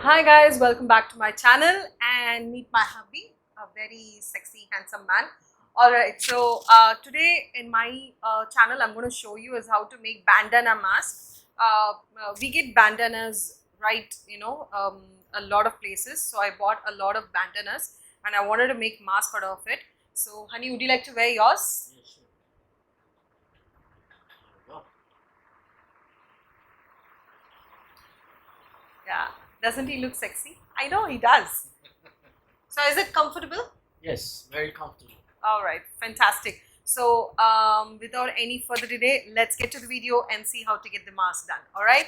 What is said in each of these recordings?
Hi guys, welcome back to my channel and meet my hubby, a very sexy, handsome man. Alright, so today in my channel I'm going to show you is how to make bandana mask. We get bandanas a lot of places, so I bought a lot of bandanas and I wanted to make mask out of it. So honey, would you like to wear yours? Yeah, sure. There we go. Yeah, doesn't he look sexy? I know he does. So is it comfortable? Yes, very comfortable. All right, fantastic. So without any further delay, let's get to the video and see how to get the mask done. All right.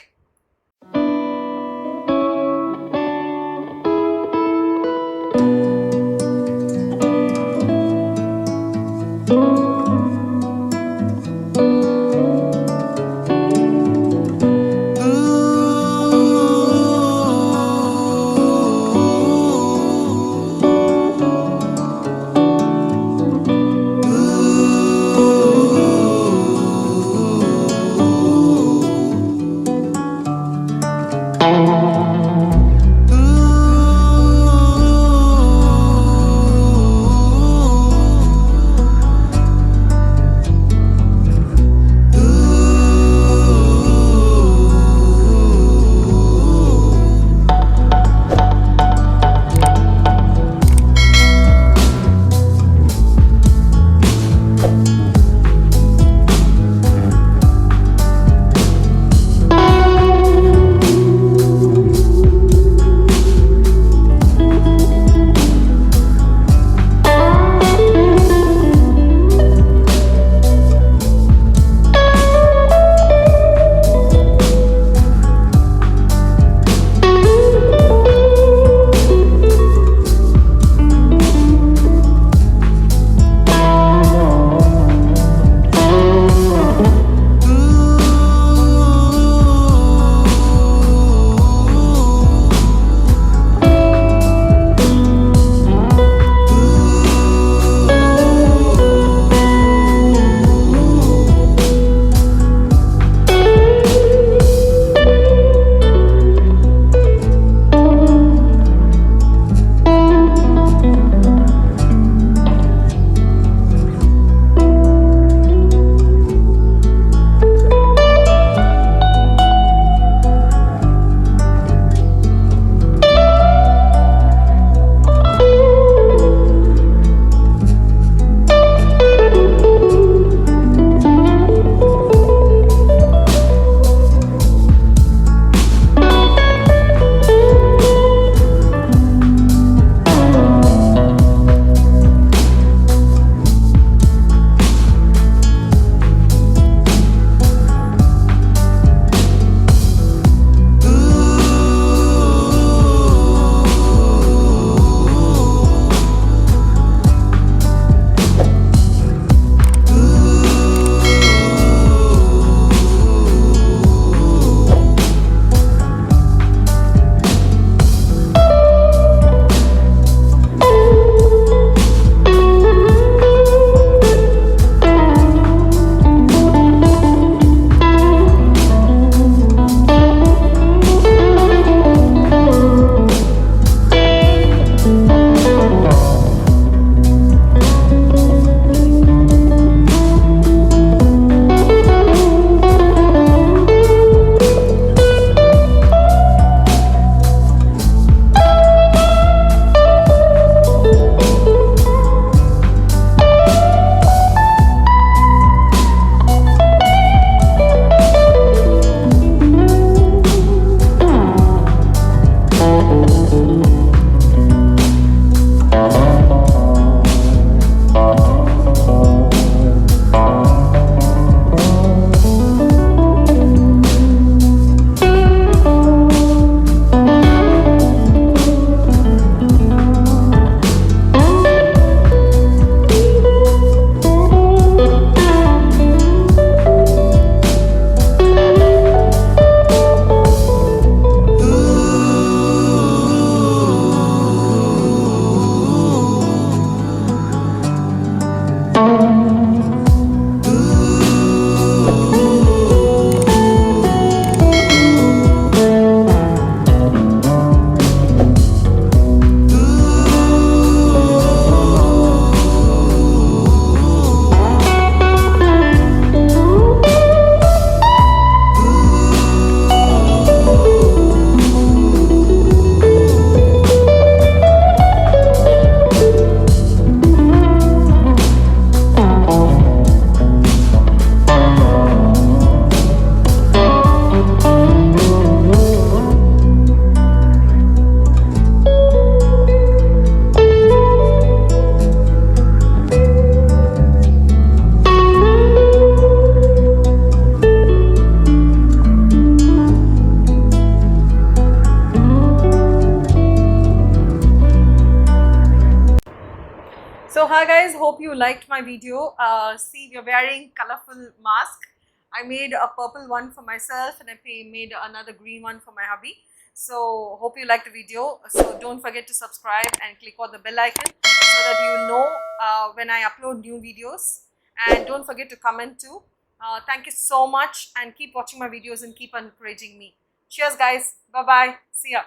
So hi guys, hope you liked my video. See, we're wearing colorful mask. I made a purple one for myself and I made another green one for my hubby. So hope you liked the video. So don't forget to subscribe and click on the bell icon so that you know when I upload new videos. And don't forget to comment too. Thank you so much and keep watching my videos and keep encouraging me. Cheers guys. Bye bye. See ya.